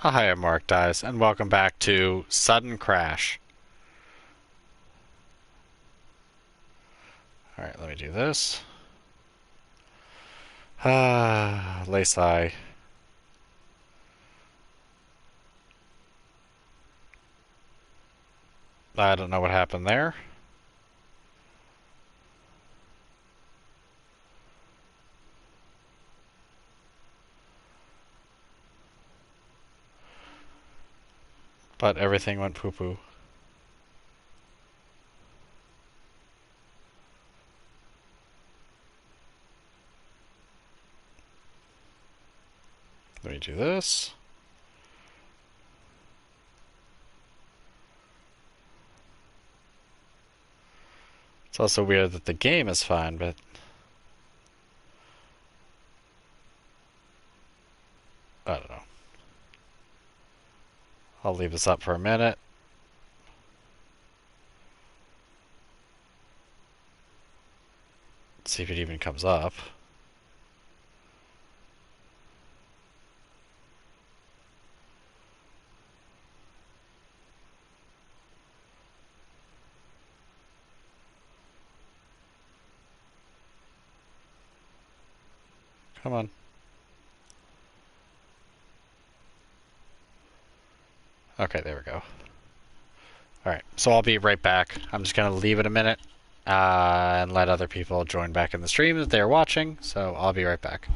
Hi, I'm morakdais, and welcome back to Sudden Crash. Alright, let me do this. Lace-eye. I don't know what happened there. But everything went poo-poo. Let me do this. It's also weird that the game is fine, but... I don't know. I'll leave this up for a minute. See if it even comes up. Come on. Okay, there we go. Alright, so I'll be right back. I'm just going to leave it a minute and let other people join back in the stream that they're watching, so I'll be right back.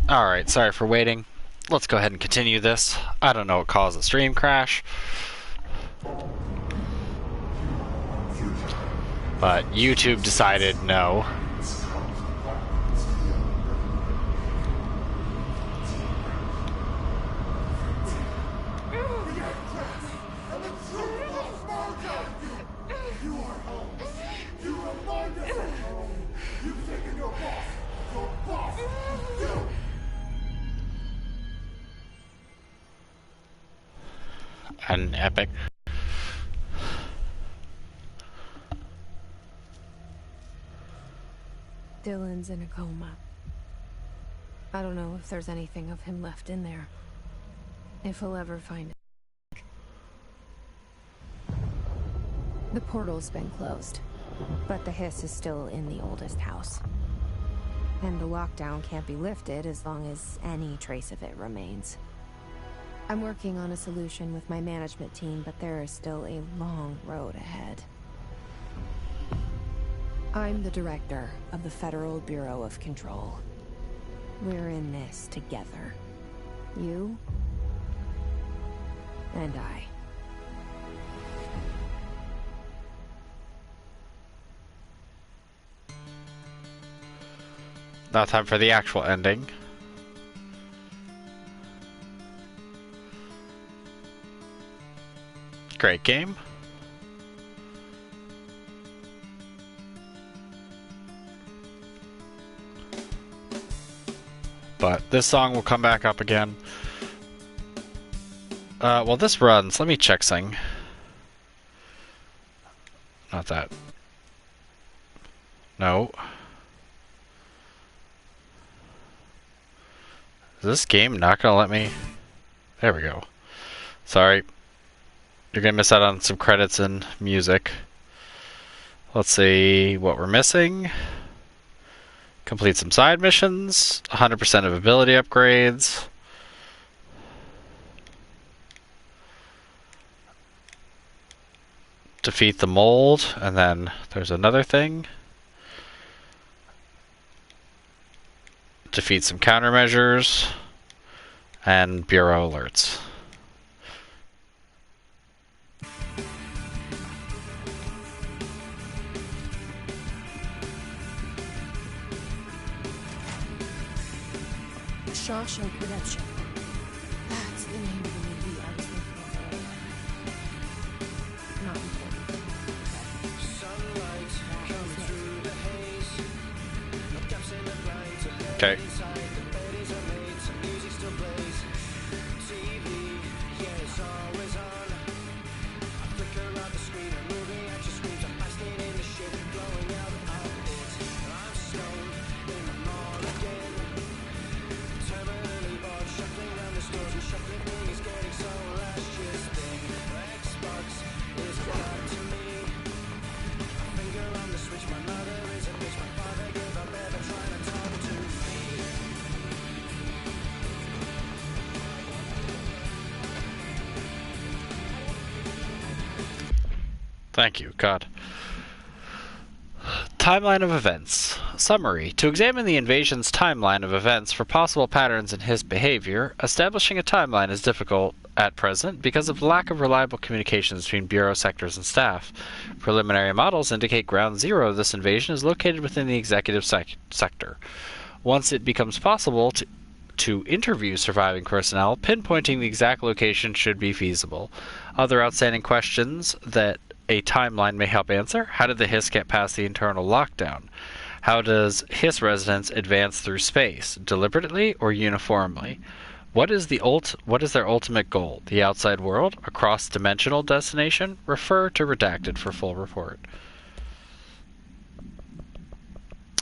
Alright, sorry for waiting. Let's go ahead and continue this. I don't know what caused the stream crash, but YouTube decided no. An epic. Dylan's in a coma. I don't know if there's anything of him left in there. If he'll ever find it. The portal's been closed, but the hiss is still in the oldest house. And the lockdown can't be lifted as long as any trace of it remains. I'm working on a solution with my management team, but there is still a long road ahead. I'm the director of the Federal Bureau of Control. We're in this together. You and I. Now time for the actual ending. Great game. But this song will come back up again. Well, this runs. Let me check something. Not that. No. Is this game not gonna let me? There we go. Sorry. You're gonna miss out on some credits and music. Let's see what we're missing. Complete some side missions. 100% of ability upgrades. Defeat the mold, and then there's another thing. Defeat some countermeasures and bureau alerts. Shawshank Redemption. That's the name of the movie I was thinking of earlier. Not important. Okay. Thank you, God. Timeline of events. Summary. To examine the invasion's timeline of events for possible patterns in his behavior, establishing a timeline is difficult at present because of lack of reliable communications between Bureau sectors and staff. Preliminary models indicate ground zero of this invasion is located within the executive sector. Once it becomes possible to interview surviving personnel, pinpointing the exact location should be feasible. Other outstanding questions that a timeline may help answer: how did the Hiss get past the internal lockdown? How does Hiss resonance advance through space, deliberately or uniformly? What is their ultimate goal? The outside world? A cross-dimensional destination? Refer to Redacted for full report.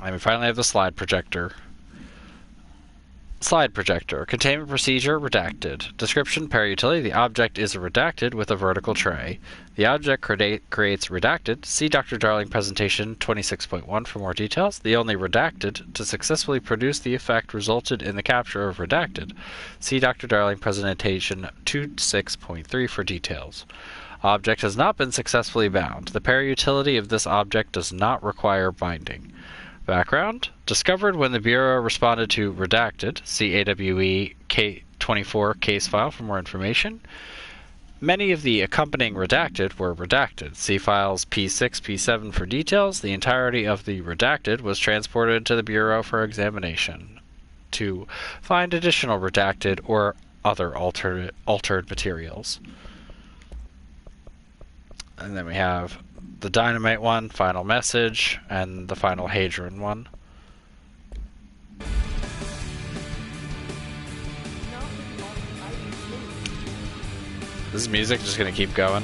And we finally have the slide projector. Slide projector. Containment procedure redacted. Description per utility. The object is a redacted with a vertical tray. The object creates redacted. See Dr. Darling presentation 26.1 for more details. The only redacted to successfully produce the effect resulted in the capture of redacted. See Dr. Darling presentation 26.3 for details. Object has not been successfully bound. The per utility of this object does not require binding. Background. Discovered when the Bureau responded to redacted. See AWE K24 case file for more information. Many of the accompanying redacted were redacted. See files P6, P7 for details. The entirety of the redacted was transported to the Bureau for examination to find additional redacted or other altered materials. And then we have the Dynamite one, final message, and the final Hadron one. This music just gonna keep going.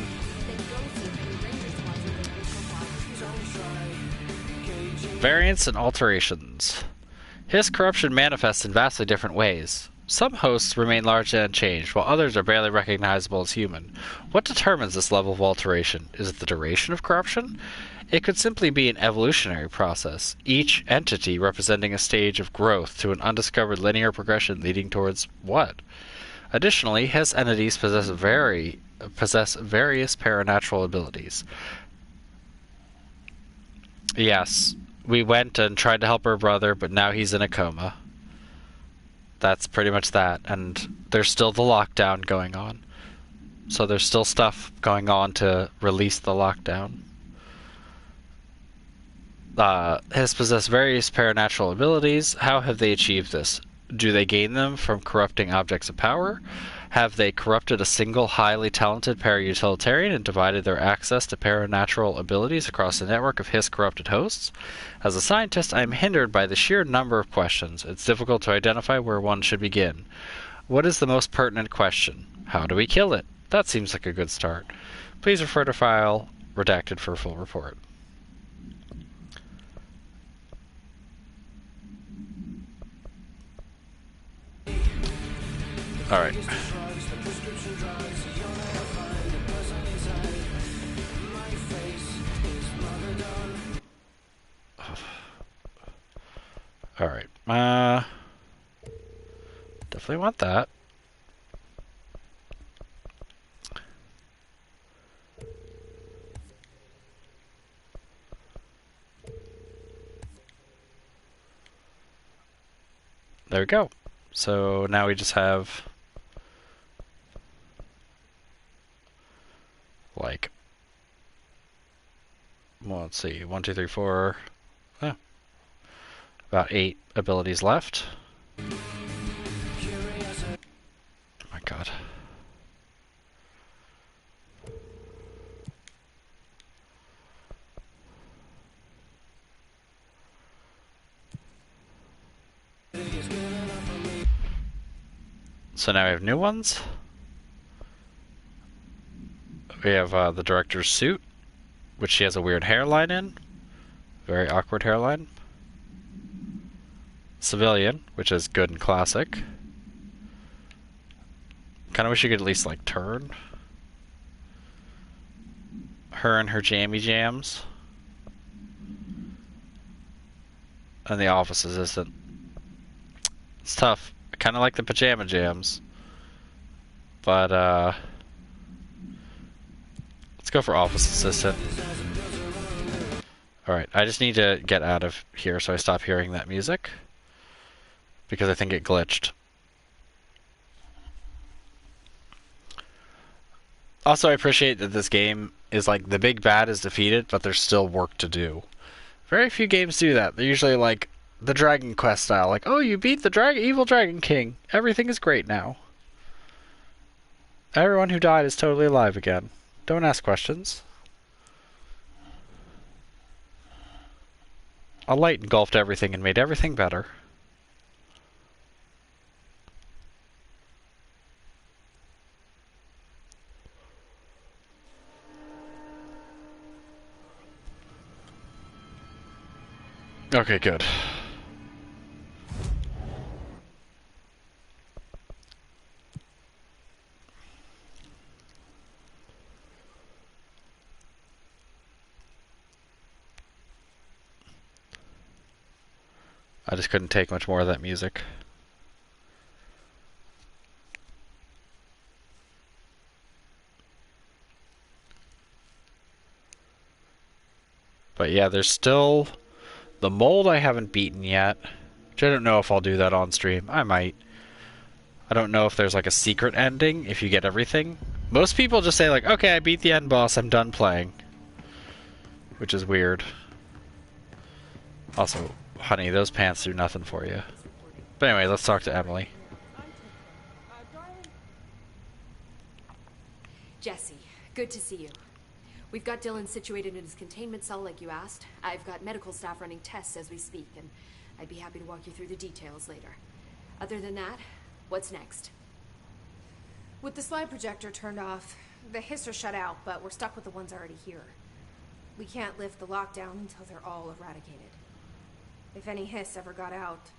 Variants and alterations. His corruption manifests in vastly different ways. Some hosts remain largely unchanged, while others are barely recognizable as human. What determines this level of alteration? Is it the duration of corruption? It could simply be an evolutionary process, each entity representing a stage of growth to an undiscovered linear progression leading towards what? Additionally, His entities possess various paranatural abilities. Yes, we went and tried to help her brother, but now he's in a coma. That's pretty much that, and there's still the lockdown going on. So there's still stuff going on to release the lockdown. Has possessed various paranatural abilities. How have they achieved this? Do they gain them from corrupting objects of power? Have they corrupted a single highly talented para-utilitarian and divided their access to paranatural abilities across a network of his corrupted hosts? As a scientist, I am hindered by the sheer number of questions. It's difficult to identify where one should begin. What is the most pertinent question? How do we kill it? That seems like a good start. Please refer to file redacted for a full report. Alright. Alright. Definitely want that. There we go. So now we just have like, well, let's see, 1, 2, 3, 4, about 8 abilities left. Oh my god. So now we have new ones. We have the director's suit, which she has a weird hairline in. Very awkward hairline. Civilian, which is good and classic. Kind of wish you could at least, like, turn. Her and her jammy jams. And the office assistant. It's tough. I kind of like the pajama jams. But, let's go for office assistant. Alright, I just need to get out of here so I stop hearing that music. Because I think it glitched. Also, I appreciate that this game is like, the big bad is defeated, but there's still work to do. Very few games do that. They're usually like the Dragon Quest style. Like, oh, you beat the evil Dragon King. Everything is great now. Everyone who died is totally alive again. Don't ask questions. A light engulfed everything and made everything better. Okay, good. I just couldn't take much more of that music. But yeah, there's still the mold I haven't beaten yet. Which I don't know if I'll do that on stream. I might. I don't know if there's like a secret ending if you get everything. Most people just say like, okay, I beat the end boss, I'm done playing. Which is weird. Also, honey, those pants do nothing for you. But anyway, let's talk to Emily. Jesse, good to see you. We've got Dylan situated in his containment cell like you asked. I've got medical staff running tests as we speak, and I'd be happy to walk you through the details later. Other than that, what's next? With the slide projector turned off, the hiss are shut out, but we're stuck with the ones already here. We can't lift the lockdown until they're all eradicated. If any hiss ever got out,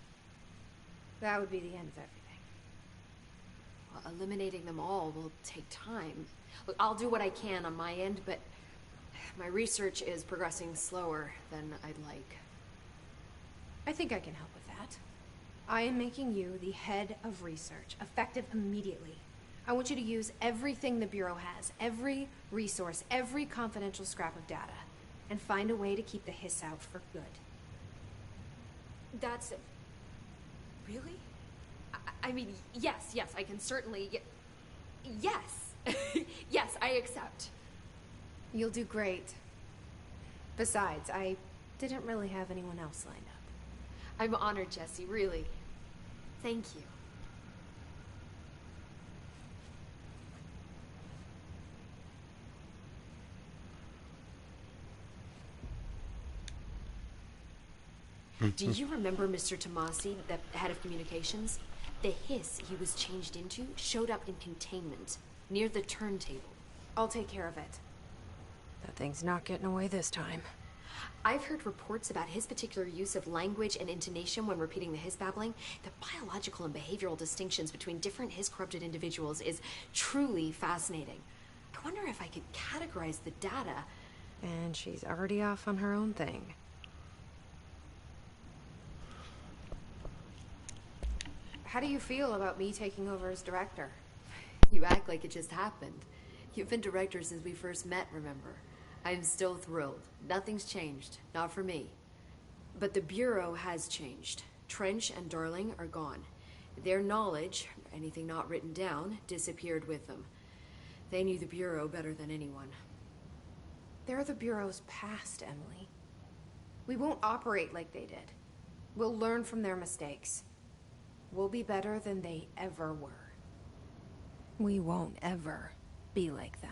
that would be the end of everything. Well, eliminating them all will take time. Look, I'll do what I can on my end, but my research is progressing slower than I'd like. I think I can help with that. I am making you the head of research, effective immediately. I want you to use everything the Bureau has, every resource, every confidential scrap of data, and find a way to keep the hiss out for good. That's it. Really? I mean, yes, I can certainly... Yes! Yes, I accept. You'll do great. Besides, I didn't really have anyone else lined up. I'm honored, Jessie, really. Thank you. Do you remember Mr. Tomasi, the head of communications? The hiss he was changed into showed up in containment, near the turntable. I'll take care of it. That thing's not getting away this time. I've heard reports about his particular use of language and intonation when repeating the hiss babbling. The biological and behavioral distinctions between different hiss-corrupted individuals is truly fascinating. I wonder if I could categorize the data. And she's already off on her own thing. How do you feel about me taking over as director? You act like it just happened. You've been director since we first met, remember? I'm still thrilled. Nothing's changed. Not for me. But the Bureau has changed. Trench and Darling are gone. Their knowledge, anything not written down, disappeared with them. They knew the Bureau better than anyone. They're the Bureau's past, Emily. We won't operate like they did. We'll learn from their mistakes. We'll be better than they ever were. We won't ever be like them.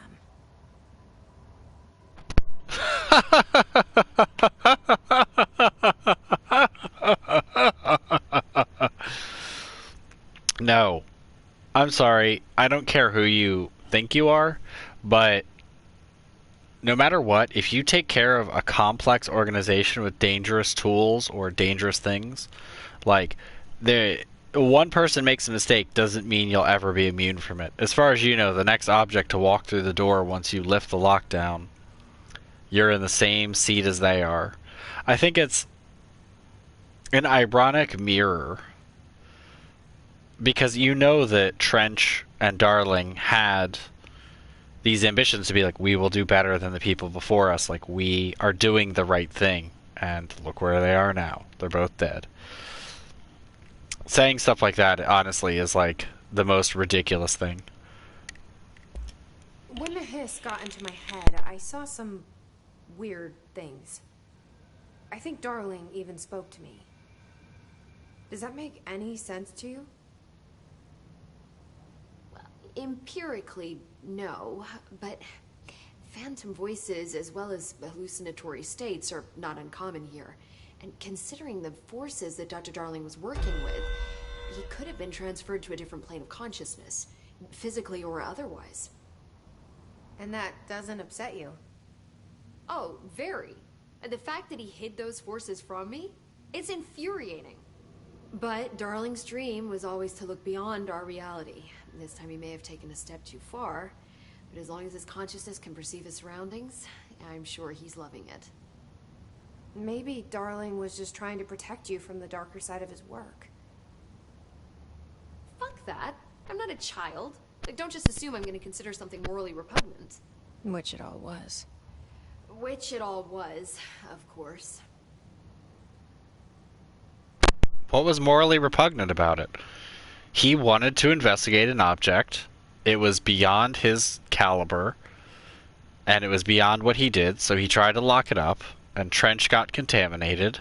No. I'm sorry. I don't care who you think you are, but no matter what, if you take care of a complex organization with dangerous tools or dangerous things, like one person makes a mistake doesn't mean you'll ever be immune from it. As far as you know, the next object to walk through the door once you lift the lockdown, you're in the same seat as they are. I think it's an ironic mirror, because you know that Trench and Darling had these ambitions to be like, we will do better than the people before us, like we are doing the right thing, and look where they are now. They're both dead. Saying stuff like that, honestly, is like the most ridiculous thing. When the hiss got into my head, I saw some weird things. I think Darling even spoke to me. Does that make any sense to you? Empirically, no, but phantom voices as well as hallucinatory states are not uncommon here. And considering the forces that Dr. Darling was working with, he could have been transferred to a different plane of consciousness, physically or otherwise. And that doesn't upset you? Oh, very. And the fact that he hid those forces from me, it's infuriating. But Darling's dream was always to look beyond our reality. This time he may have taken a step too far, but as long as his consciousness can perceive his surroundings, I'm sure he's loving it. Maybe Darling was just trying to protect you from the darker side of his work. Fuck that. I'm not a child. Like, don't just assume I'm going to consider something morally repugnant. Which it all was. Which it all was, of course. What was morally repugnant about it? He wanted to investigate an object. It was beyond his caliber, and it was beyond what he did, so he tried to lock it up, and Trench got contaminated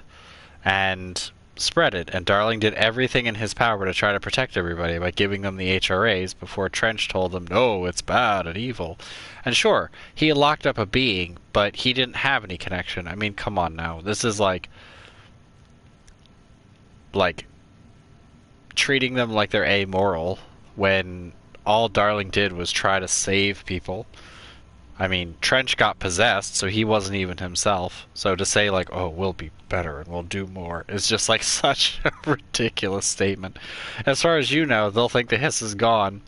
and spread it, and Darling did everything in his power to try to protect everybody by giving them the HRAs before Trench told them, no, it's bad and evil. And sure, he locked up a being, but he didn't have any connection. I mean, come on now. This is like treating them like they're amoral when all Darling did was try to save people. I mean, Trench got possessed, so he wasn't even himself. So to say, like, oh, we'll be better and we'll do more is just, like, such a ridiculous statement. As far as you know, they'll think the hiss is gone.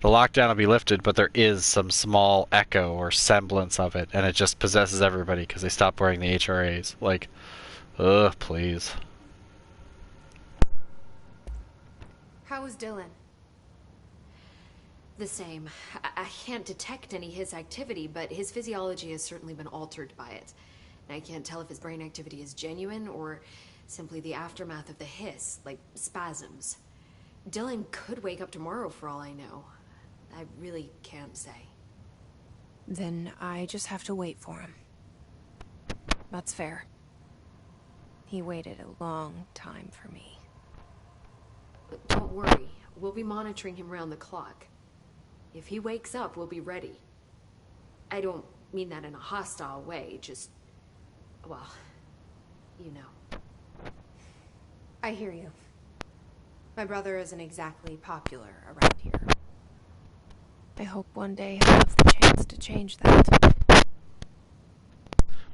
The lockdown will be lifted, but there is some small echo or semblance of it, and it just possesses everybody because they stopped wearing the HRAs. Like, ugh, please. How is Dylan? The same. I can't detect any his activity, but his physiology has certainly been altered by it. And I can't tell if his brain activity is genuine or simply the aftermath of the hiss, like spasms. Dylan could wake up tomorrow for all I know. I really can't say. Then I just have to wait for him. That's fair. He waited a long time for me. But don't worry. We'll be monitoring him round the clock. If he wakes up, we'll be ready. I don't mean that in a hostile way, just... well, you know. I hear you. My brother isn't exactly popular around here. I hope one day he'll have the chance to change that.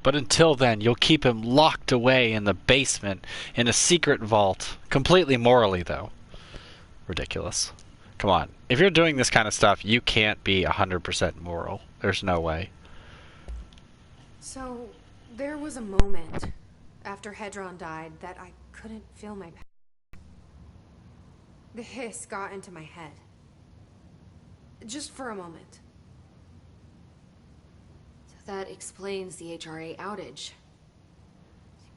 But until then, you'll keep him locked away in the basement in a secret vault. Completely morally, though. Ridiculous. Come on. If you're doing this kind of stuff, you can't be 100% moral. There's no way. So, there was a moment after Hedron died that I couldn't feel my power. The hiss got into my head. Just for a moment. So that explains the HRA outage.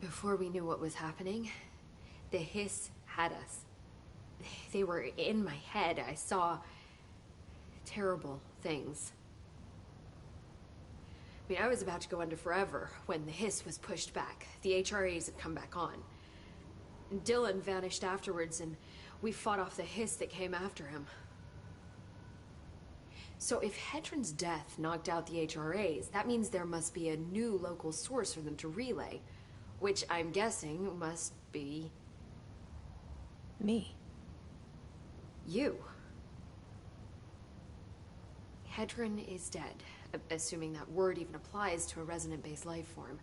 Before we knew what was happening, the hiss had us. They were in my head. I saw terrible things. I mean, I was about to go under forever when the hiss was pushed back. The HRAs had come back on. Dylan vanished afterwards, and we fought off the hiss that came after him. So if Hedron's death knocked out the HRAs, that means there must be a new local source for them to relay, which I'm guessing must be... me. You. Hedron is dead, assuming that word even applies to a resonant-based life form.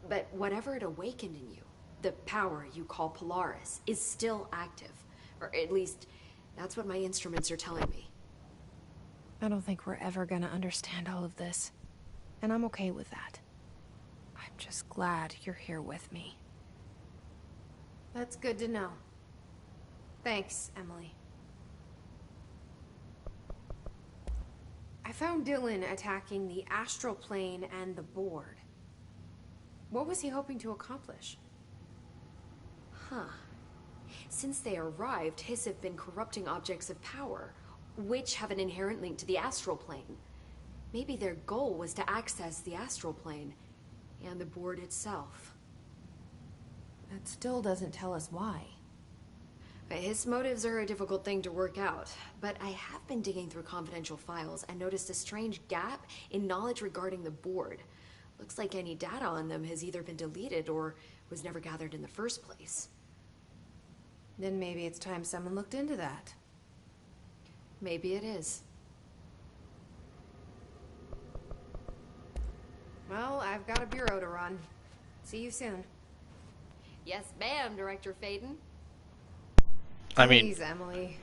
But whatever it awakened in you, the power you call Polaris, is still active. Or at least, that's what my instruments are telling me. I don't think we're ever gonna understand all of this. And I'm okay with that. I'm just glad you're here with me. That's good to know. Thanks, Emily. I found Dylan attacking the astral plane and the board. What was he hoping to accomplish? Huh. Since they arrived, Hiss have been corrupting objects of power, which have an inherent link to the astral plane. Maybe their goal was to access the astral plane and the board itself. That still doesn't tell us why. His motives are a difficult thing to work out, but I have been digging through confidential files and noticed a strange gap in knowledge regarding the board. Looks like any data on them has either been deleted or was never gathered in the first place. Then maybe it's time someone looked into that. Maybe it is. Well, I've got a bureau to run. See you soon. Yes, ma'am, Director Faden. I mean, Please, Emily.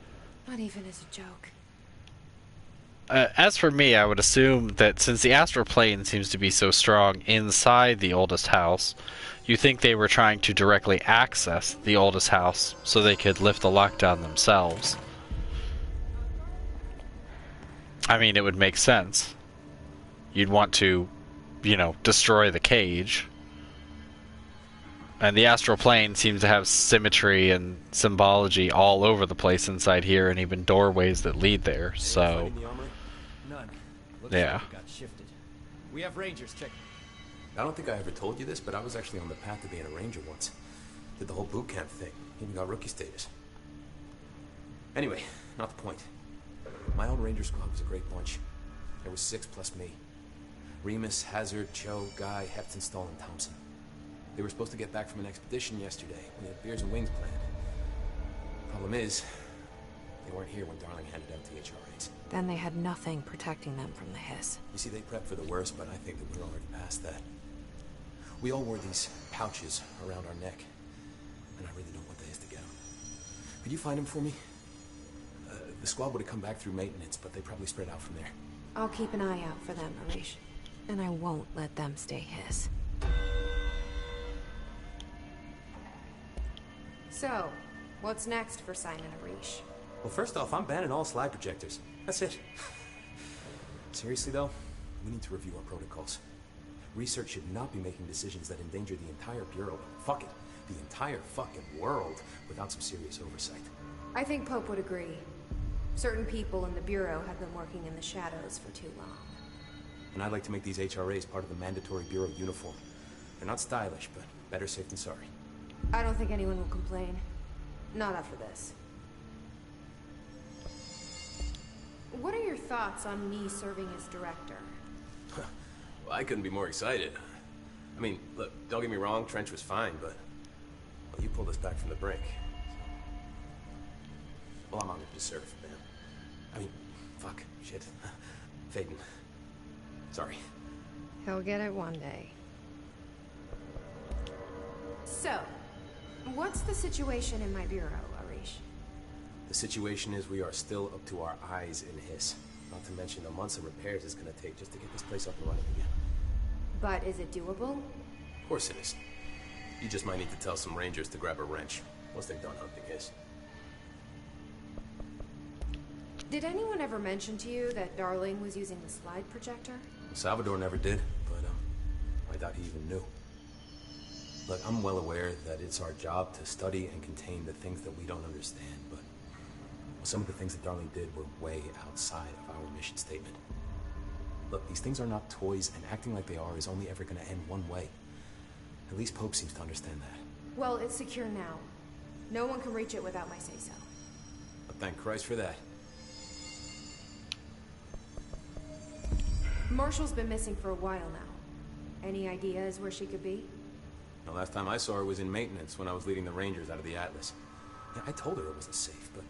Not even as a joke. as for me, I would assume that since the astral plane seems to be so strong inside the oldest house, you think they were trying to directly access the oldest house so they could lift the lockdown themselves. I mean, it would make sense. You'd want to, you know, destroy the cage. And the astral plane seems to have symmetry and symbology all over the place inside here, and even doorways that lead there. So, None. Looks yeah. like it got shifted. We have rangers checking. I don't think I ever told you this, but I was actually on the path to being a ranger once. Did the whole boot camp thing. Even got rookie status. Anyway, not the point. My old ranger squad was a great bunch. There was 6 plus me. Remus, Hazard, Joe, Guy, Heptonstall, and Thompson. They were supposed to get back from an expedition yesterday. We had beers and wings planned. Problem is, They weren't here when Darling handed out the HRAs. Then they had nothing protecting them from the hiss. You see, they prepped for the worst, but I think that we're already past that. We all wore these pouches around our neck, and I really don't want the hiss to get them. Could you find them for me? The squad would have come back through maintenance, but they probably spread out from there. I'll keep an eye out for them, Arish. And I won't let them stay hiss. So, what's next for Simon Arish? Well, first off, I'm banning all slide projectors. That's it. Seriously, though, we need to review our protocols. Research should not be making decisions that endanger the entire Bureau. Fuck it. The entire fucking world without some serious oversight. I think Pope would agree. Certain people in the Bureau have been working in the shadows for too long. And I'd like to make these HRAs part of the mandatory Bureau uniform. They're not stylish, but better safe than sorry. I don't think anyone will complain. Not after this. What are your thoughts on me serving as director? Well, I couldn't be more excited. I mean, look, don't get me wrong, Trench was fine, but well, you pulled us back from the brink. Well, I'm honored to serve, man. I mean, fuck, shit. Faden. Sorry. He'll get it one day. So, what's the situation in my bureau, Arish? The situation is we are still up to our eyes in hiss. Not to mention the months of repairs it's gonna take just to get this place up and running again. But is it doable? Of course it is. You just might need to tell some rangers to grab a wrench once they're done hunting hiss. Did anyone ever mention to you that Darling was using the slide projector? Salvador never did, but I doubt he even knew. Look, I'm well aware that it's our job to study and contain the things that we don't understand, but some of the things that Darling did were way outside of our mission statement. Look, these things are not toys, and acting like they are is only ever going to end one way. At least Pope seems to understand that. Well, it's secure now. No one can reach it without my say-so. But thank Christ for that. Marshall's been missing for a while now. Any ideas where she could be? The last time I saw her was in maintenance when I was leading the Rangers out of the Atlas. Yeah, I told her it wasn't safe, but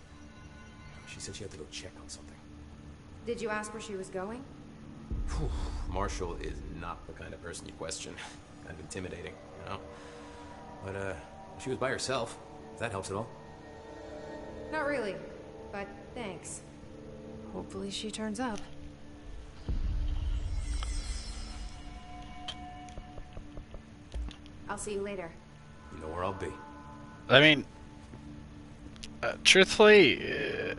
she said she had to go check on something. Did you ask where she was going? Whew. Marshall is not the kind of person you question. Kind of intimidating, you know? But, she was by herself. If that helps at all. Not really, but thanks. Hopefully she turns up. I'll see you later. You know where I'll be. I mean, truthfully,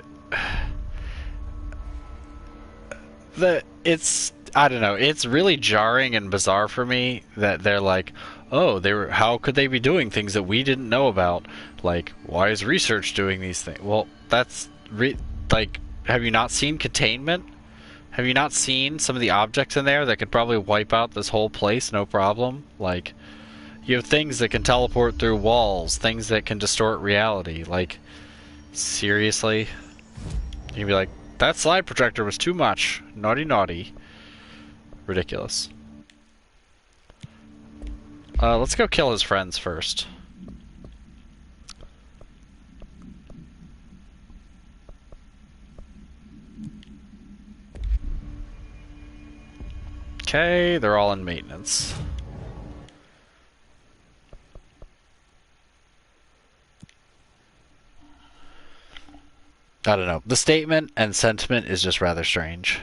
I don't know, it's really jarring and bizarre for me that they're like, oh, how could they be doing things that we didn't know about? Like, why is research doing these things? Well, that's like, have you not seen containment? Have you not seen some of the objects in there that could probably wipe out this whole place, no problem? Like, you have things that can teleport through walls, things that can distort reality. Like, seriously? You'd be like, that slide projector was too much. Naughty, naughty. Ridiculous. Let's go kill his friends first. Okay, they're all in maintenance. I don't know. The statement and sentiment is just rather strange.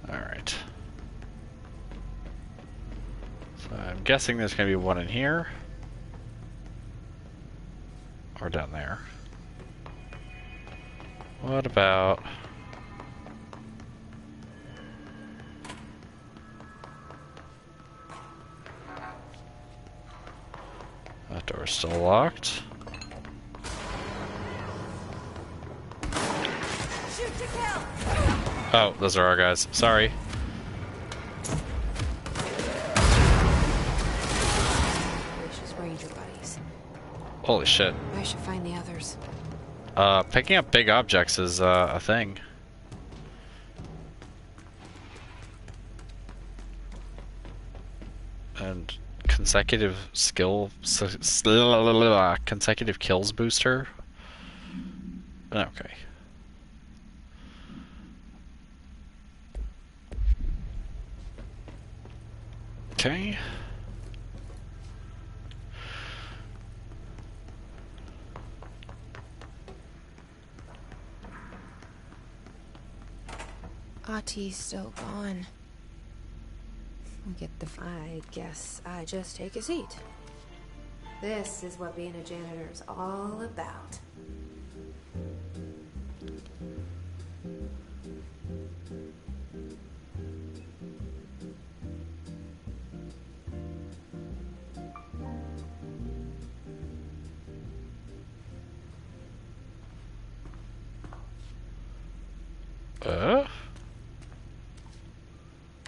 Alright. So I'm guessing there's going to be one in here. Or down there. What about... that door's still locked. Oh, those are our guys. Sorry. Gracious ranger buddies. Holy shit. I should find the others. Picking up big objects is a thing. And consecutive consecutive kills booster. Okay. Okay. Ati's still gone. I guess I just take a seat. This is what being a janitor is all about.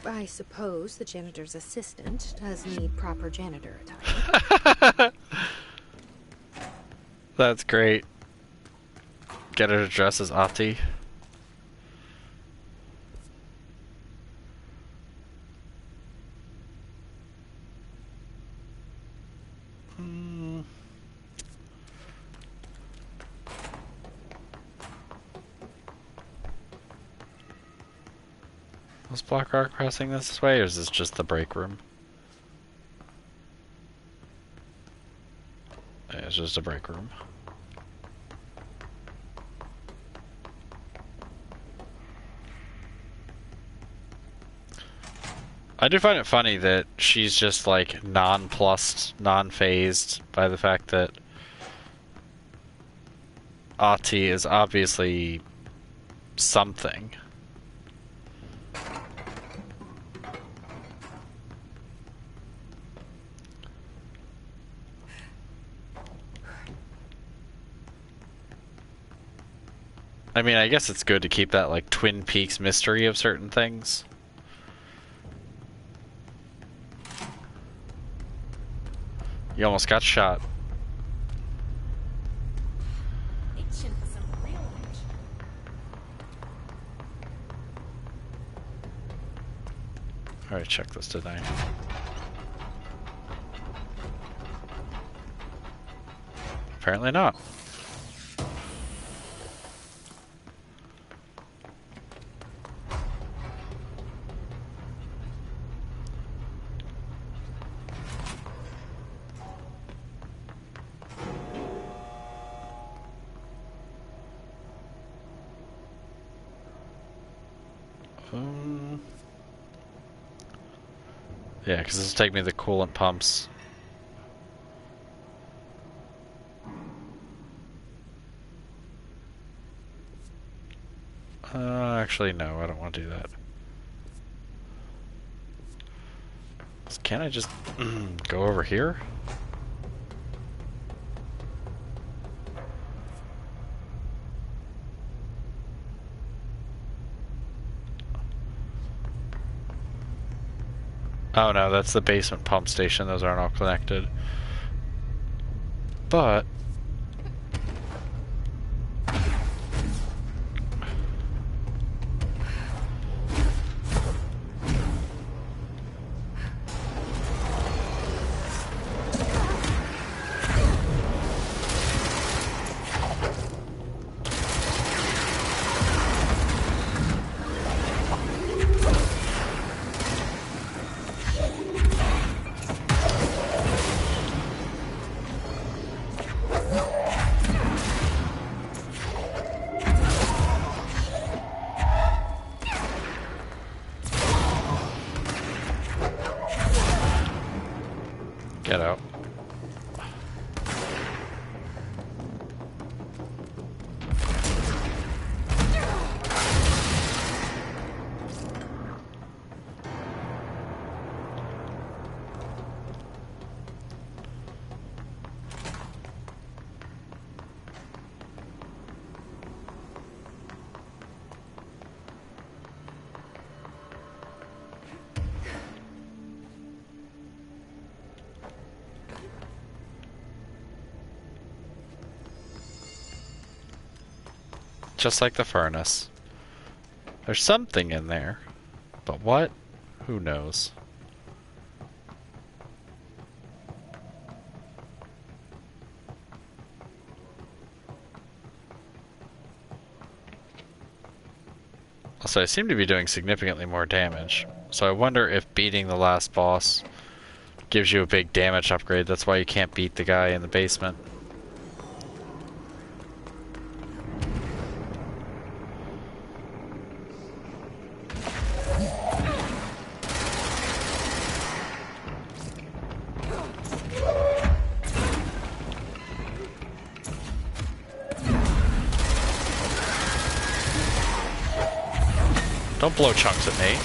I suppose the janitor's assistant does need proper janitor attire. That's great. Get her to dress as Ati. Was Blackrock crossing this way, or is this just the break room? Yeah, it's just a break room. I do find it funny that she's just like nonplussed, non-phased by the fact that Ati is obviously something. I mean, I guess it's good to keep that like Twin Peaks mystery of certain things. You almost got shot. Alright, check this, didn't I? Apparently not. Yeah, because this will take me to the coolant pumps. Actually, no, I don't want to do that. Can't I just go over here? Oh no, that's the basement pump station. Those aren't all connected. But get out. Just like the furnace. There's something in there. But what? Who knows? Also, I seem to be doing significantly more damage. So I wonder if beating the last boss gives you a big damage upgrade. That's why you can't beat the guy in the basement. Don't blow chunks at me.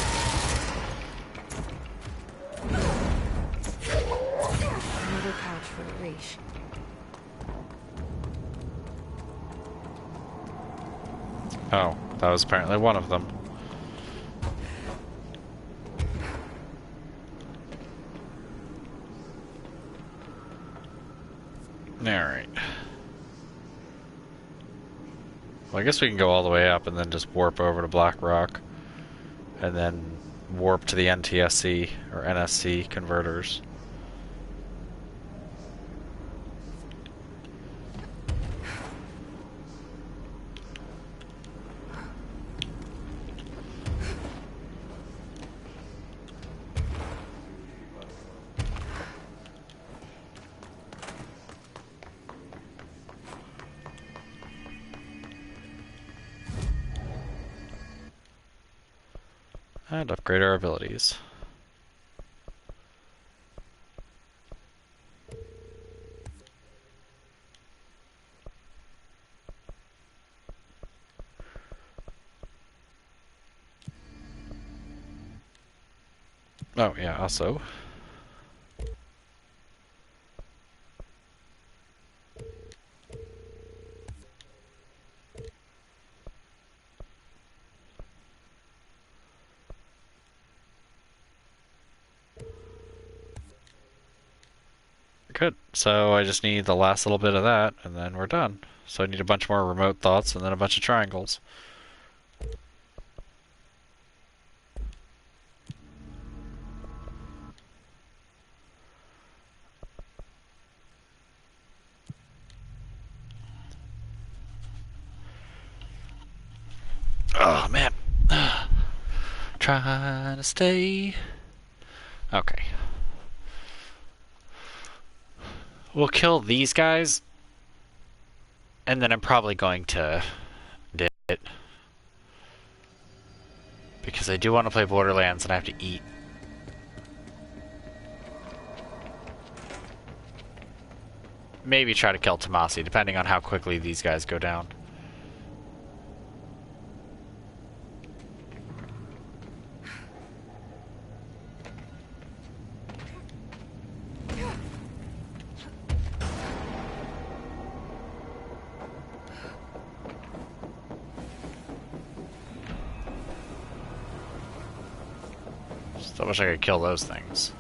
Another pouch for the leash. Oh, that was apparently one of them. Alright. Well, I guess we can go all the way up and then just warp over to Black Rock. And then warp to the NTSC or NSC converters. And upgrade our abilities. Oh, yeah, also. Good. So I just need the last little bit of that, and then we're done. So I need a bunch more remote thoughts and then a bunch of triangles. Oh, man. Trying to stay. Okay. We'll kill these guys, and then I'm probably going to dip it. Because I do want to play Borderlands and I have to eat. Maybe try to kill Tomasi, depending on how quickly these guys go down. Still wish I could kill those things.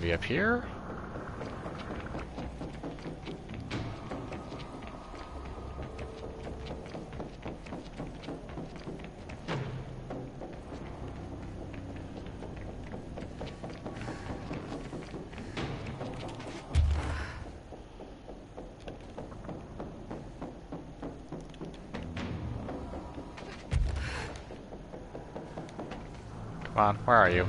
Be up here. Come on, where are you?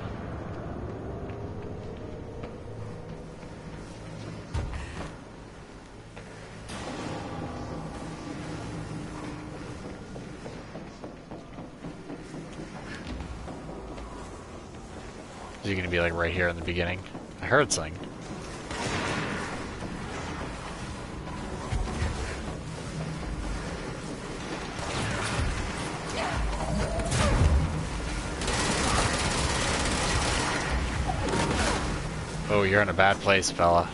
Is he gonna be like right here in the beginning? I heard something. Oh, you're in a bad place, fella.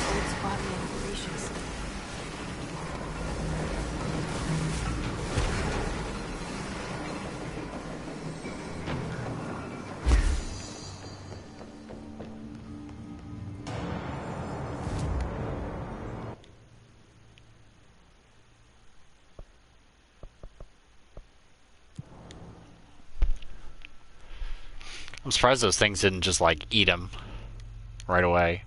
Old spotty operations. I'm surprised those things didn't just like eat him right away.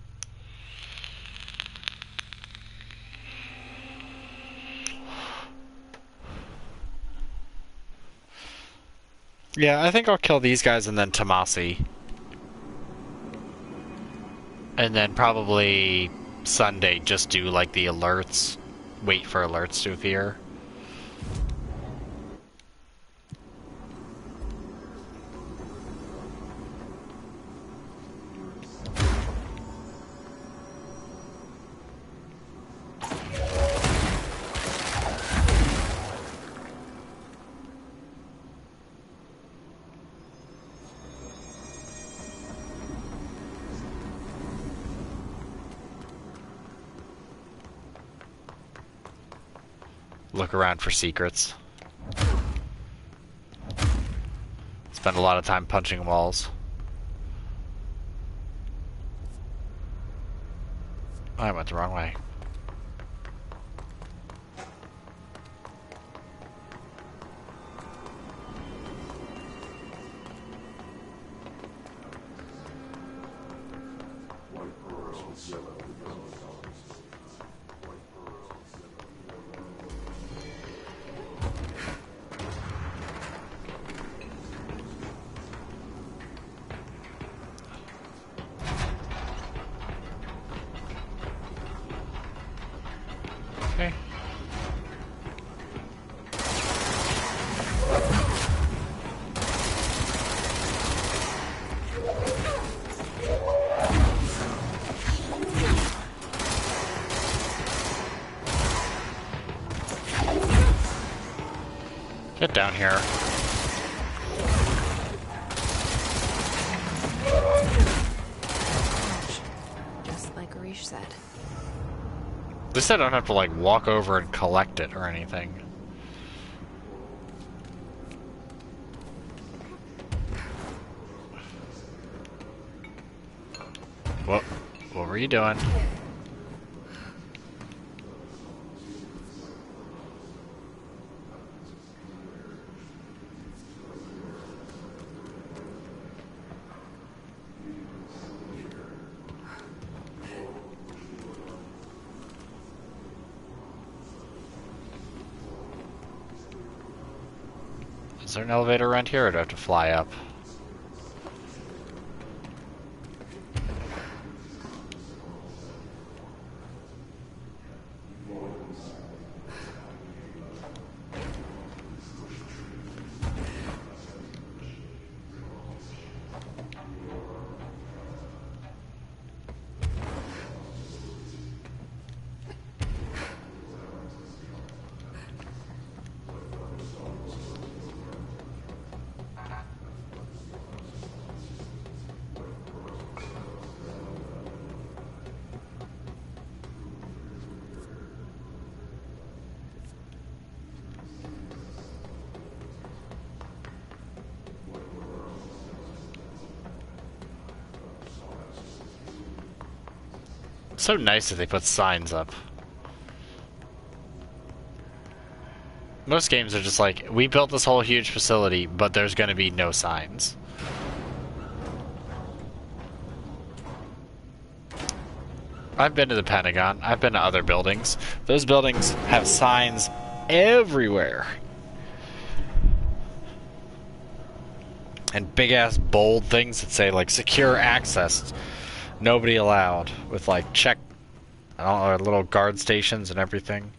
Yeah, I think I'll kill these guys and then Tomasi. And then probably Sunday just do like the alerts. Wait for alerts to appear. Look around for secrets. Spend a lot of time punching walls. I went the wrong way. Okay. Get down here. Just like Arish said. At least I don't have to like walk over and collect it or anything. What were you doing? Is there an elevator around here, or do I have to fly up? It's so nice that they put signs up. Most games are just like, we built this whole huge facility, but there's going to be no signs. I've been to the Pentagon. I've been to other buildings. Those buildings have signs everywhere. And big-ass bold things that say, like, secure access. Nobody allowed. With, like, check... I don't know, little guard stations and everything.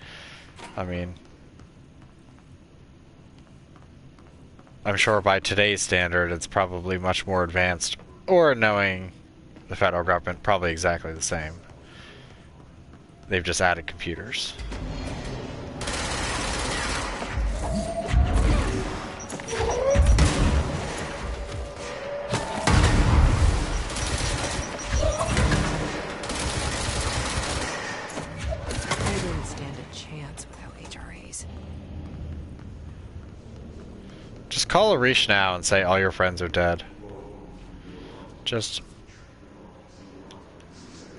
I mean... I'm sure by today's standard, it's probably much more advanced. Or knowing the federal government, probably exactly the same. They've just added computers. I wouldn't stand a chance without HRAs. Just call Arish now and say all your friends are dead. Just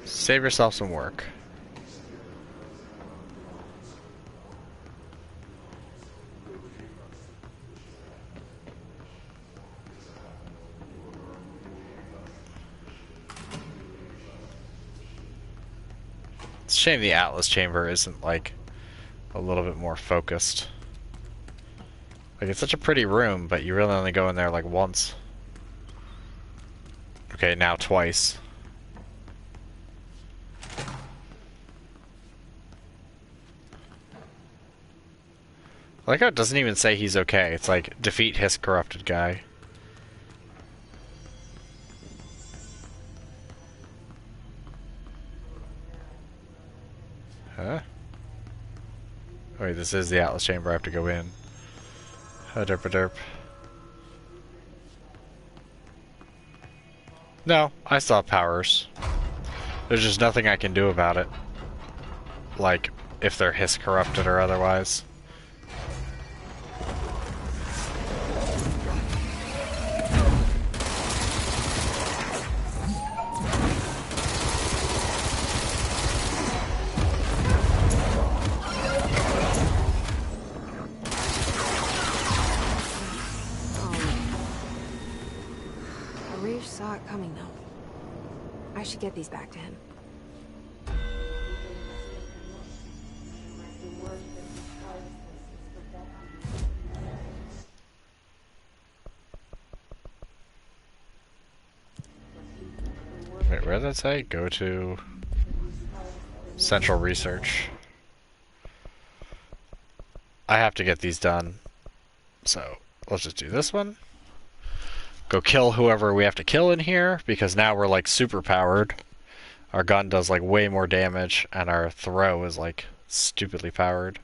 save yourself some work. It's a shame the Atlas chamber isn't like a little bit more focused. Like, it's such a pretty room, but you really only go in there like once. Okay, now twice. I like how it doesn't even say he's okay. It's like, defeat his corrupted guy. Huh? Oh, wait, this is the Atlas chamber. I have to go in. Derp-a-derp. No, I still have powers. There's just nothing I can do about it. Like, if they're Hiss corrupted or otherwise. Arish saw it coming, though. I should get these back to him. Wait, where did that say? Go to Central Research. I have to get these done. So, let's just do this one. Go kill whoever we have to kill in here, because now we're like super powered. Our gun does like way more damage, and our throw is like stupidly powered.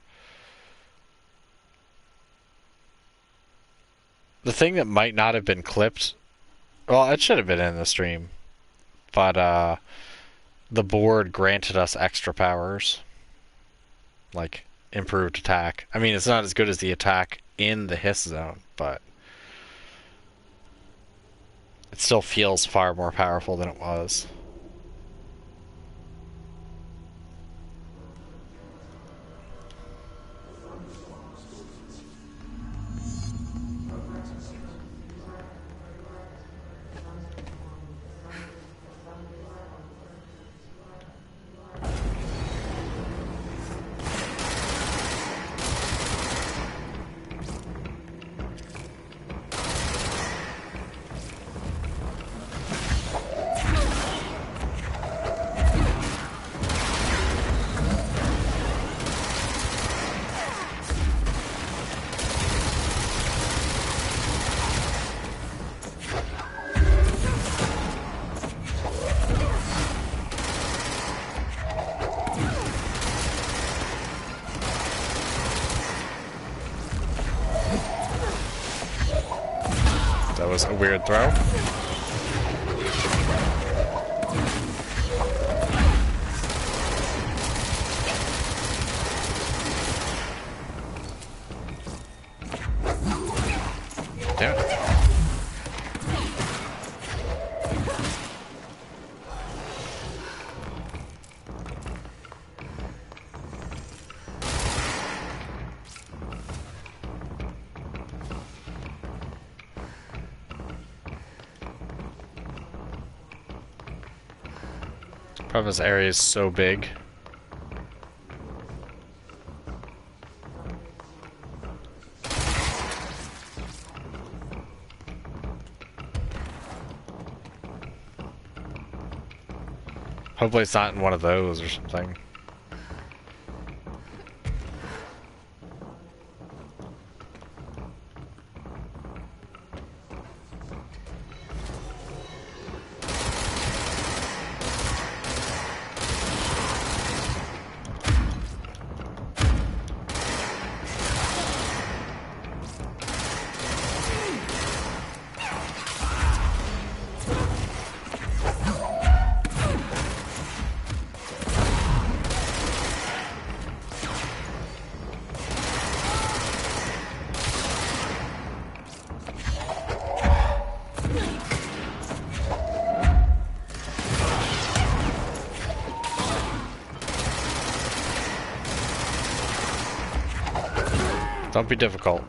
The thing that might not have been clipped, well, it should have been in the stream, but the board granted us extra powers. Like, improved attack. I mean, it's not as good as the attack in the Hiss zone, but it still feels far more powerful than it was. That was a weird throw. Damn it. Problem is, this area is so big. Hopefully it's not in one of those or something. Don't be difficult.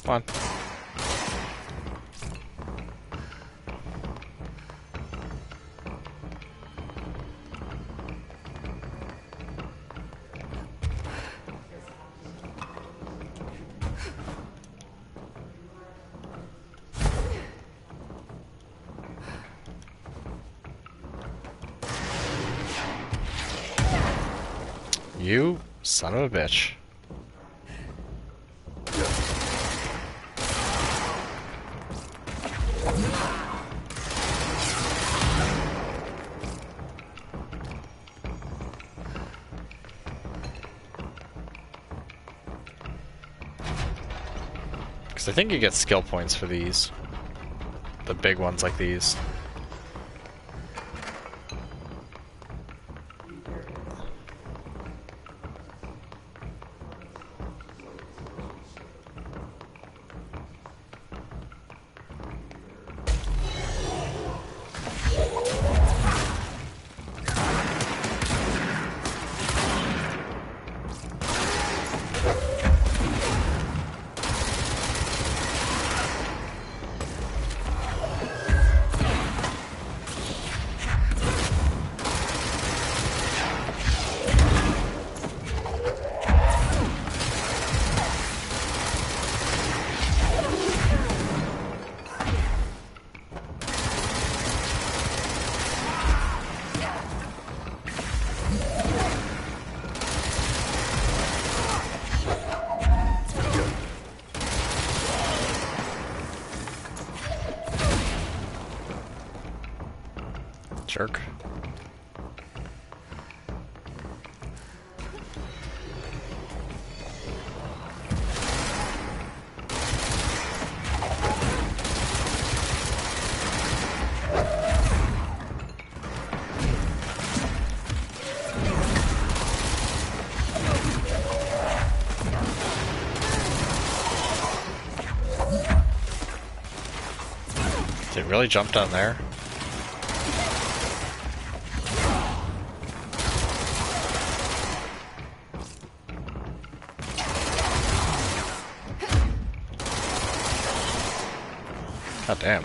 Come on. You son of a bitch. Because I think you get skill points for these. The big ones like these. Jerk. Did it really jump down there? God damn.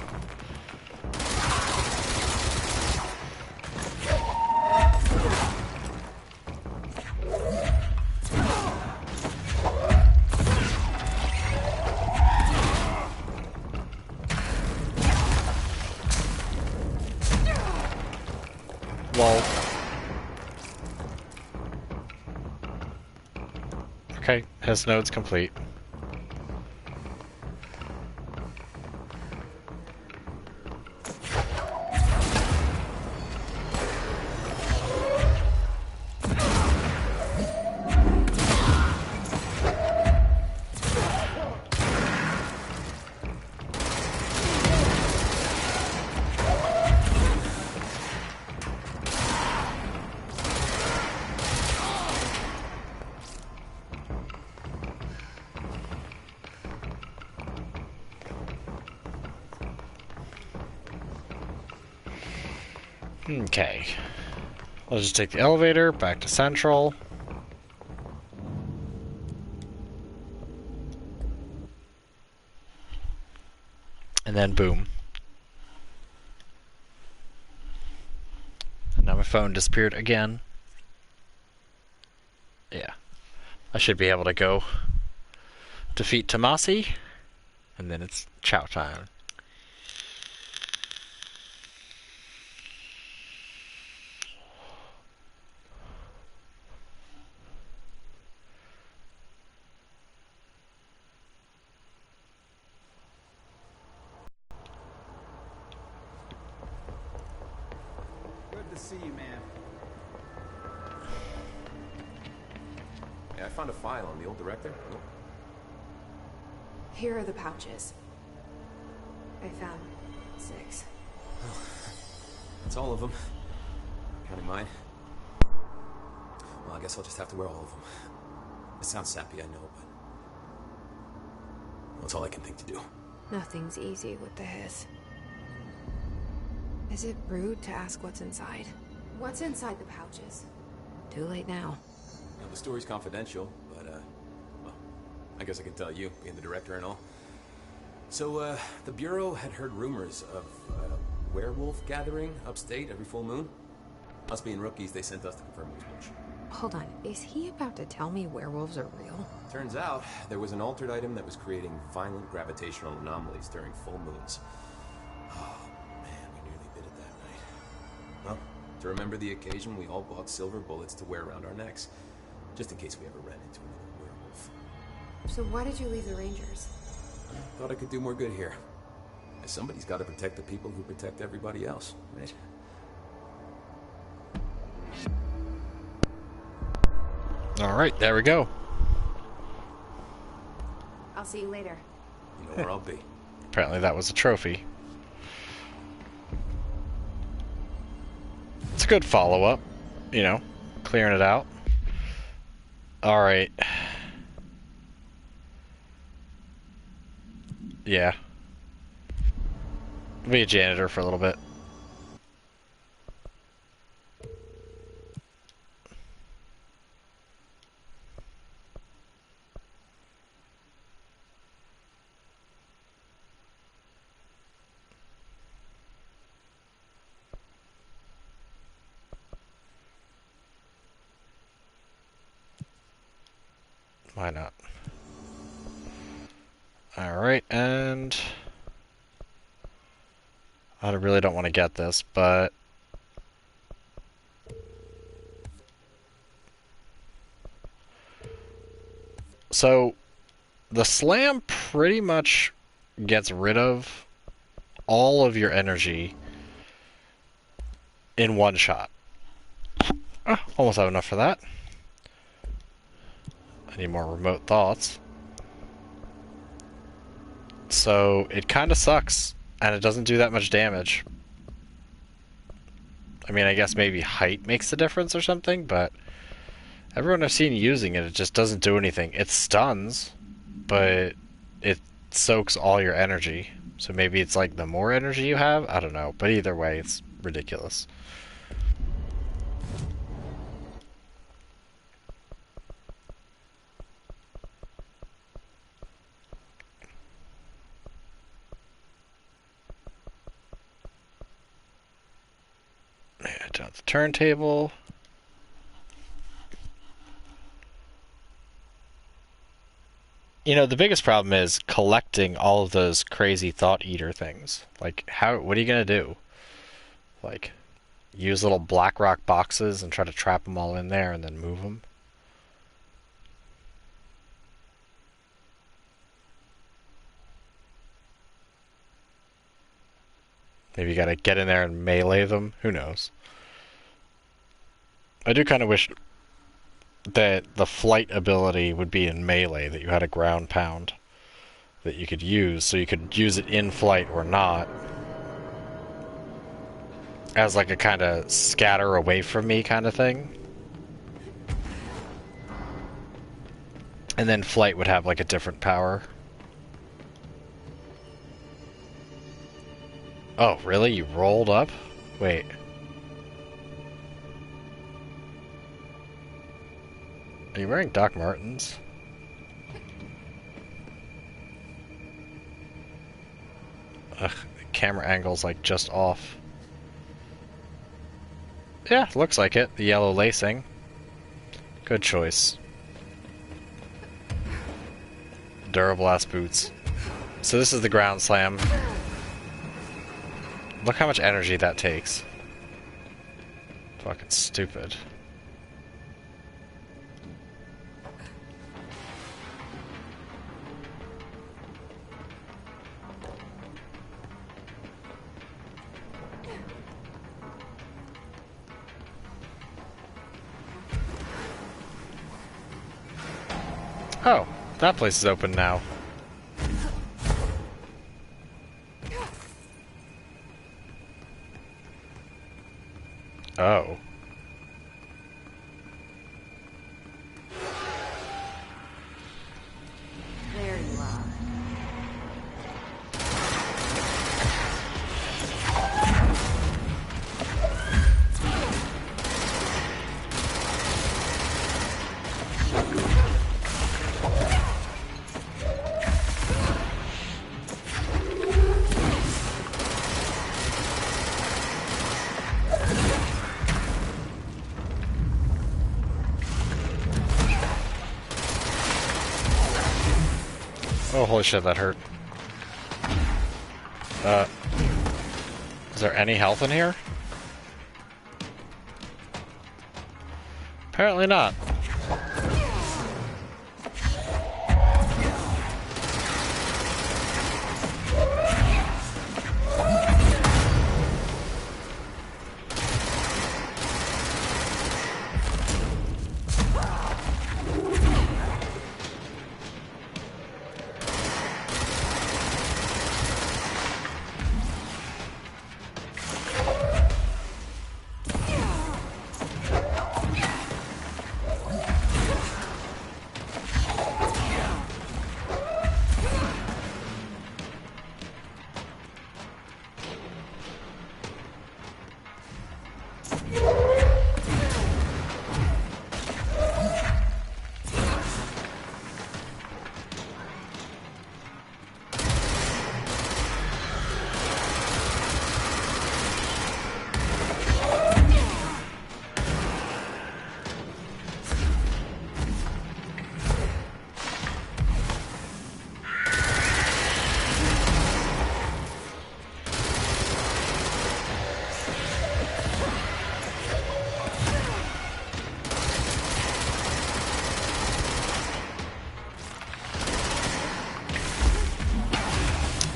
Lol. Okay, his node's complete. Okay. I'll just take the elevator back to Central. And then boom. And now my phone disappeared again. Yeah. I should be able to go defeat Tomasi. And then it's chow time. Good to see you, man. Yeah, I found a file on the old director. Oh. Here are the pouches. I found 6. That's all of them. Counting mine. Well, I guess I'll just have to wear all of them. It sounds sappy, I know, but... Well, it's all I can think to do. Nothing's easy with the hiss. Is it rude to ask what's inside? What's inside the pouches? Too late now. Well, the story's confidential, but, well, I guess I can tell you, being the director and all. So, the Bureau had heard rumors of a werewolf gathering upstate every full moon. Us being rookies, they sent us to confirm it was bullshit. Hold on, is he about to tell me werewolves are real? Turns out, there was an altered item that was creating violent gravitational anomalies during full moons. Oh, man, we nearly did it that night. Well, to remember the occasion, we all bought silver bullets to wear around our necks, just in case we ever ran into another werewolf. So why did you leave the Rangers? Thought I could do more good here. Somebody's got to protect the people who protect everybody else, right? Alright, there we go. I'll see you later. You know where I'll be. Apparently that was a trophy. It's a good follow-up, you know, clearing it out. Alright. Yeah. Be a janitor for a little bit. Why not? Alright, and... I really don't want to get this, but... So, the slam pretty much gets rid of all of your energy in one shot. Oh, almost have enough for that. I need more remote thoughts. So, it kind of sucks, and it doesn't do that much damage. I mean, I guess maybe height makes a difference or something, but everyone I've seen using it, it just doesn't do anything. It stuns, but it soaks all your energy. So maybe it's like the more energy you have? I don't know. But either way, it's ridiculous. Yeah, down the turntable. You know, the biggest problem is collecting all of those crazy thought eater things. Like, what are you gonna do? Like, use little black rock boxes and try to trap them all in there and then move them? Maybe you gotta get in there and melee them? Who knows? I do kind of wish that the flight ability would be in melee, that you had a ground pound that you could use, so you could use it in flight or not, as like a kind of scatter away from me kind of thing. And then flight would have like a different power. Oh, really? You rolled up? Wait. Are you wearing Doc Martens? Ugh, the camera angle's like just off. Yeah, looks like it. The yellow lacing. Good choice. Durable ass boots. So this is the ground slam. Look how much energy that takes. Fucking stupid. Oh, that place is open now. Oh. There you are. Oh, holy shit, that hurt. Is there any health in here? Apparently not.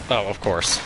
Oh, of course.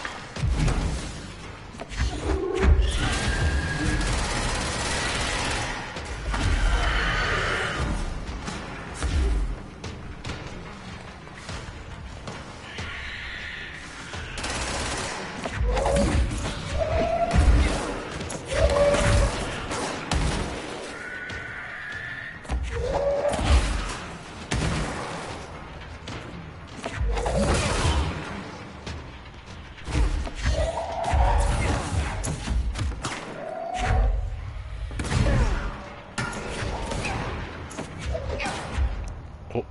Oh.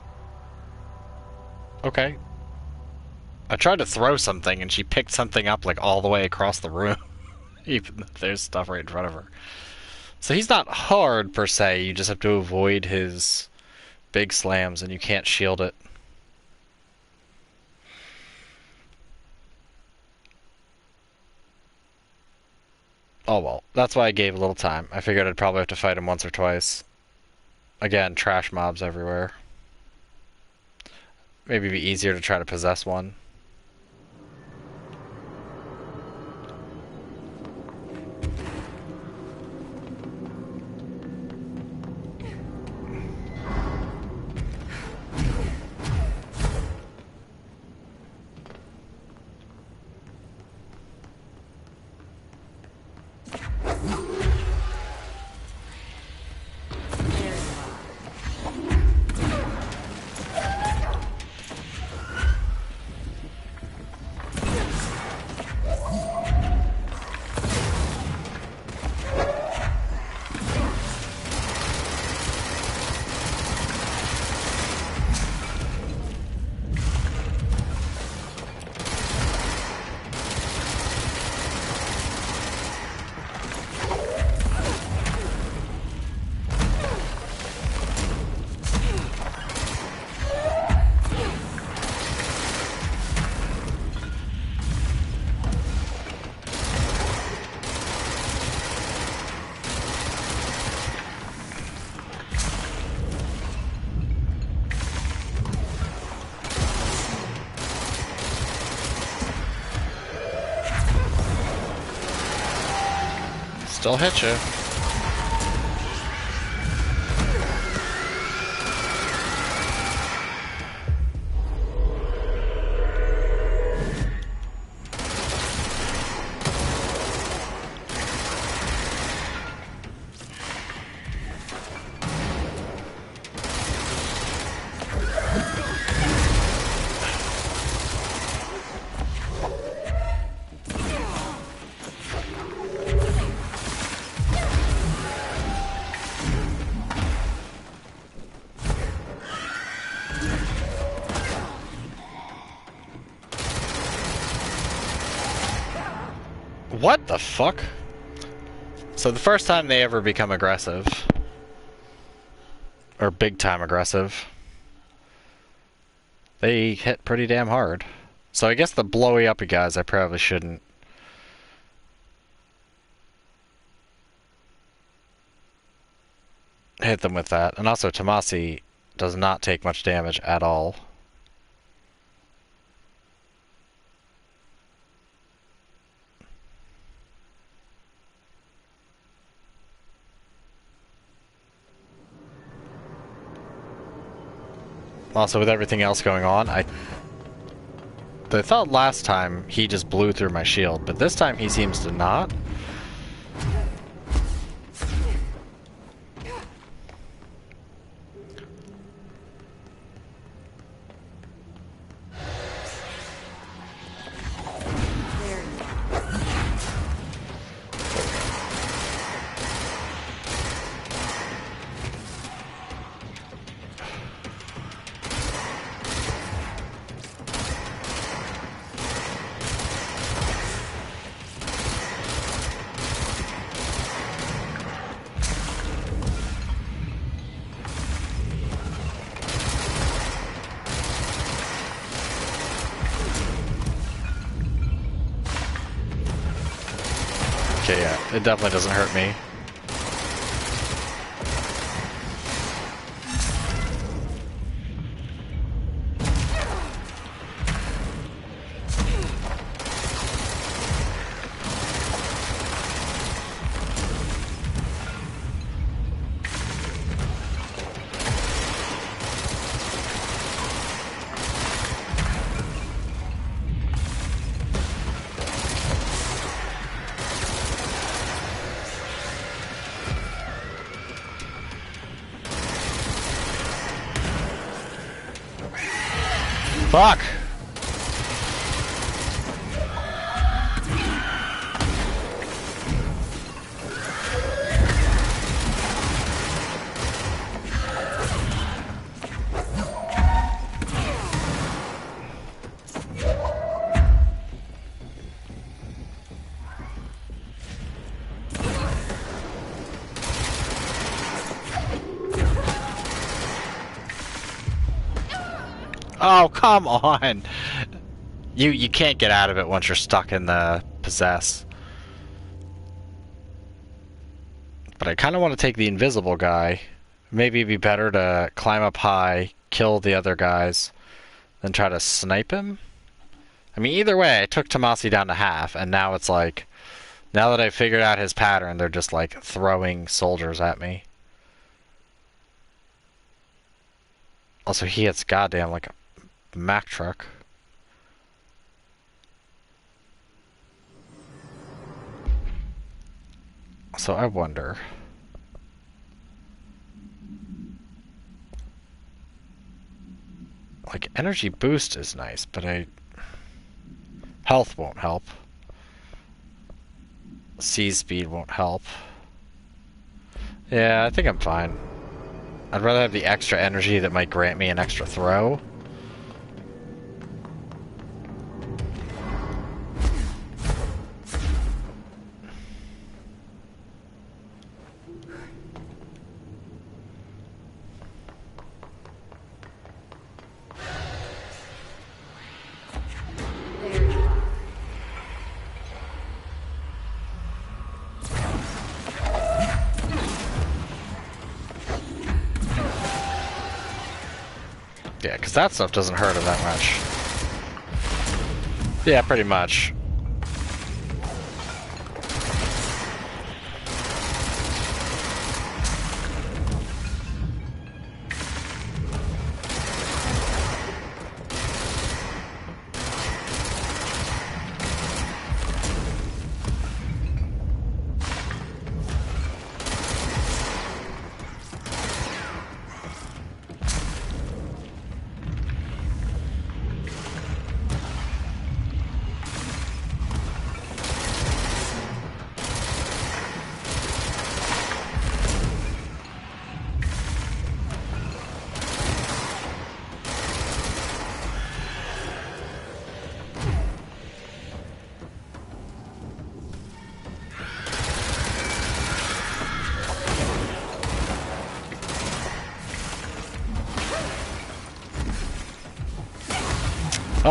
Okay. I tried to throw something and she picked something up like all the way across the room. Even though there's stuff right in front of her. So he's not hard per se, you just have to avoid his big slams and you can't shield it. Oh well, that's why I gave a little time. I figured I'd probably have to fight him once or twice. Again, trash mobs everywhere. Maybe it'd be easier to try to possess one. Still hit you. What the fuck? So the first time they ever become aggressive, or big time aggressive, they hit pretty damn hard. So I guess the blowy uppy guys I probably shouldn't hit them with that. And also Tomasi does not take much damage at all. Also, with everything else going on, I thought last time he just blew through my shield, but this time he seems to not. Okay, yeah, it definitely doesn't hurt me. Fuck! Oh, come on! You can't get out of it once you're stuck in the possess. But I kind of want to take the invisible guy. Maybe it'd be better to climb up high, kill the other guys, then try to snipe him? I mean, either way, I took Tomasi down to half, and now it's like, now that I've figured out his pattern, they're just like throwing soldiers at me. Also, he hits goddamn like a Mack truck. So I wonder. Like, energy boost is nice, but health won't help. Sea speed won't help. Yeah, I think I'm fine. I'd rather have the extra energy that might grant me an extra throw. Yeah, because that stuff doesn't hurt him that much. Yeah, pretty much.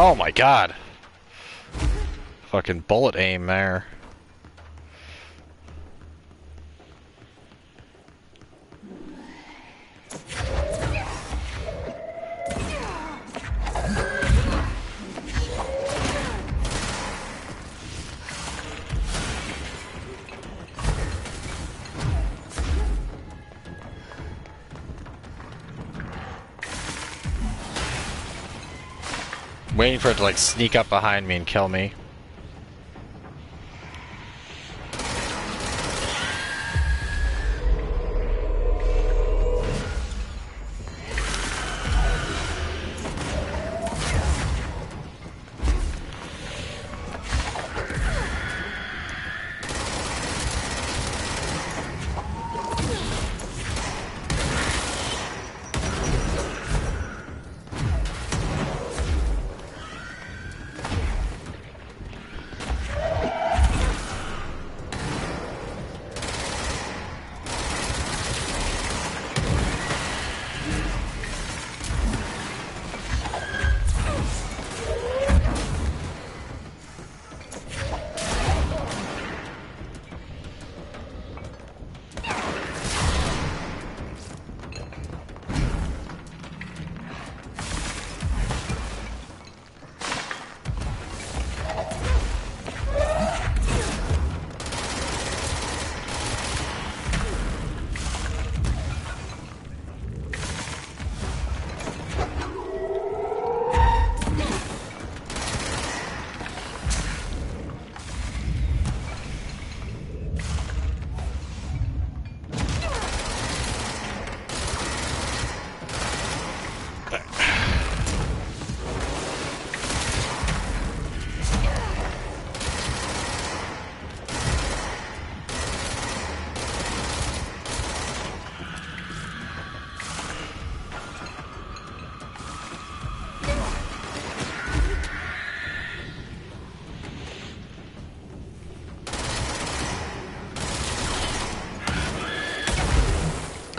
Oh my god. Fucking bullet aim there. Waiting for it to like sneak up behind me and kill me.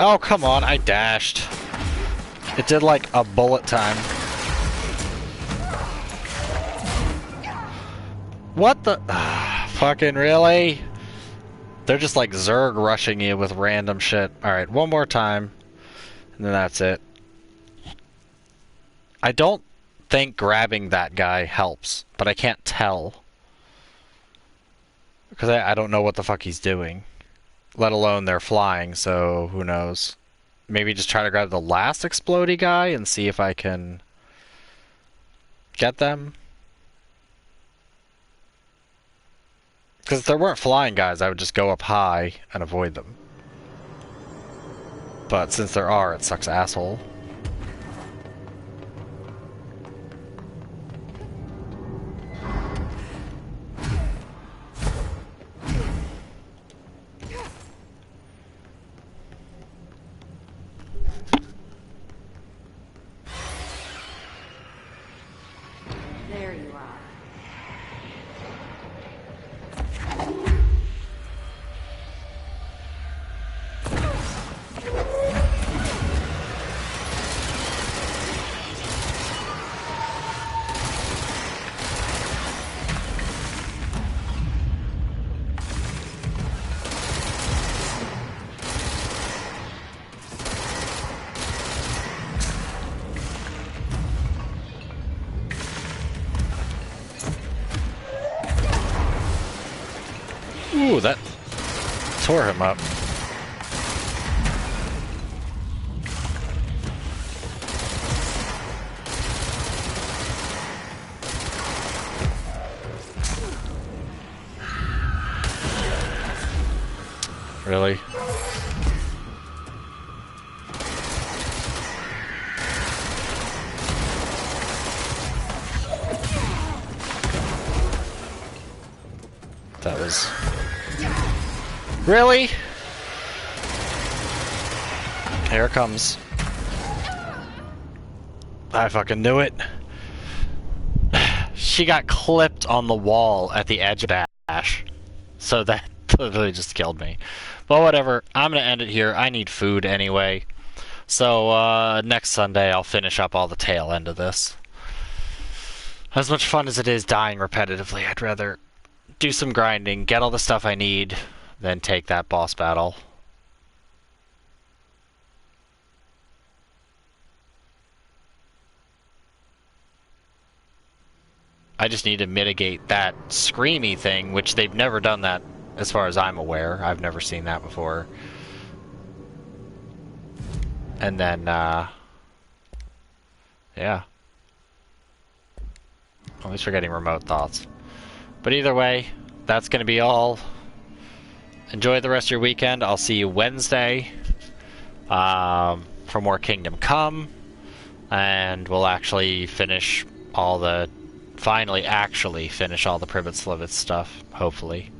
Oh, come on, I dashed. It did like a bullet time. What the? Fucking really? They're just like Zerg rushing you with random shit. Alright, one more time. And then that's it. I don't think grabbing that guy helps, but I can't tell. Because I don't know what the fuck he's doing. Let alone they're flying, so who knows. Maybe just try to grab the last explodey guy and see if I can get them. Because if there weren't flying guys, I would just go up high and avoid them. But since there are, it sucks asshole. There you are. Ooh, that tore him up. Really? That was... Really? Here it comes. I fucking knew it. She got clipped on the wall at the edge of the dash. So that literally just killed me. But whatever, I'm gonna end it here. I need food anyway. So next Sunday I'll finish up all the tail end of this. As much fun as it is dying repetitively, I'd rather do some grinding, get all the stuff I need, then take that boss battle. I just need to mitigate that screamy thing, which they've never done that as far as I'm aware. I've never seen that before. And then, yeah. At least we're getting remote thoughts. But either way, that's going to be all. Enjoy the rest of your weekend. I'll see you Wednesday for more Kingdom Come. And we'll actually finish all the... Finally actually finish all the Privet Slivets stuff, hopefully.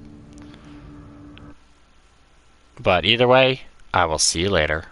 But either way, I will see you later.